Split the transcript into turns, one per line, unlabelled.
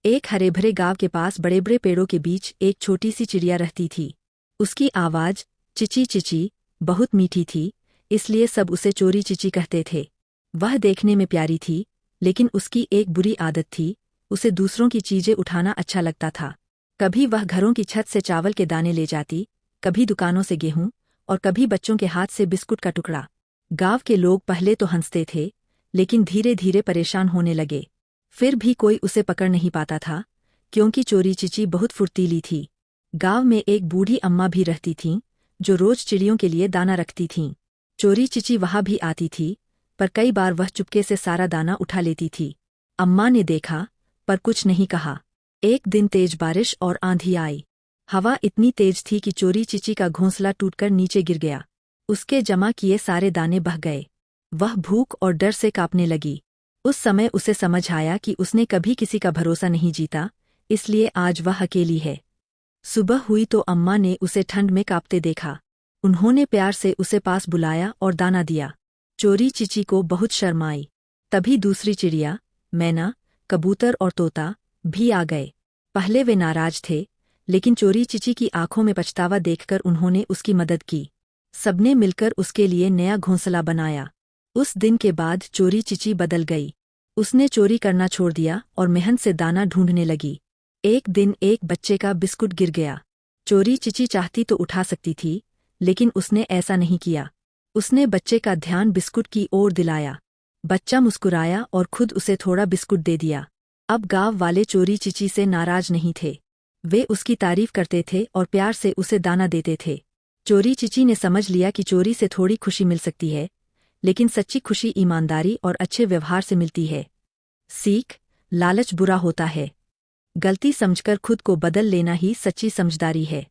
एक हरे भरे गांव के पास बड़े बड़े पेड़ों के बीच एक छोटी सी चिड़िया रहती थी। उसकी आवाज चिची चिची बहुत मीठी थी, इसलिए सब उसे चोरी चिची कहते थे। वह देखने में प्यारी थी, लेकिन उसकी एक बुरी आदत थी, उसे दूसरों की चीजें उठाना अच्छा लगता था। कभी वह घरों की छत से चावल के दाने ले जाती, कभी दुकानों से गेहूं, और कभी बच्चों के हाथ से बिस्कुट का टुकड़ा। गांव के लोग पहले तो हंसते थे, लेकिन धीरे धीरे परेशान होने लगे। फिर भी कोई उसे पकड़ नहीं पाता था, क्योंकि चोरी चिची बहुत फुर्तीली थी। गांव में एक बूढ़ी अम्मा भी रहती थीं, जो रोज चिड़ियों के लिए दाना रखती थीं। चोरी चिची वहां भी आती थी, पर कई बार वह चुपके से सारा दाना उठा लेती थी। अम्मा ने देखा, पर कुछ नहीं कहा। एक दिन तेज बारिश और आंधी आई। हवा इतनी तेज थी कि चोरी चिची का घोंसला टूटकर नीचे गिर गया। उसके जमा किए सारे दाने बह गए। वह भूख और डर से कांपने लगी। उस समय उसे समझ आया कि उसने कभी किसी का भरोसा नहीं जीता, इसलिए आज वह अकेली है। सुबह हुई तो अम्मा ने उसे ठंड में कांपते देखा। उन्होंने प्यार से उसे पास बुलाया और दाना दिया। चोरी चिची को बहुत शर्म आई। तभी दूसरी चिड़िया, मैना, कबूतर और तोता भी आ गए। पहले वे नाराज थे, लेकिन चोरी चिची की आंखों में पछतावा देखकर उन्होंने उसकी मदद की। सबने मिलकर उसके लिए नया घोंसला बनाया। उस दिन के बाद चोरी चिची बदल गई। उसने चोरी करना छोड़ दिया और मेहनत से दाना ढूंढने लगी। एक दिन एक बच्चे का बिस्कुट गिर गया। चोरी चिची चाहती तो उठा सकती थी, लेकिन उसने ऐसा नहीं किया। उसने बच्चे का ध्यान बिस्कुट की ओर दिलाया। बच्चा मुस्कुराया और खुद उसे थोड़ा बिस्कुट दे दिया। अब गांव वाले चोरी चिची से नाराज नहीं थे। वे उसकी तारीफ करते थे और प्यार से उसे दाना देते थे। चोरी चिची ने समझ लिया कि चोरी से थोड़ी खुशी मिल सकती है, लेकिन सच्ची खुशी ईमानदारी और अच्छे व्यवहार से मिलती है। सीख, लालच बुरा होता है। गलती समझकर खुद को बदल लेना ही सच्ची समझदारी है।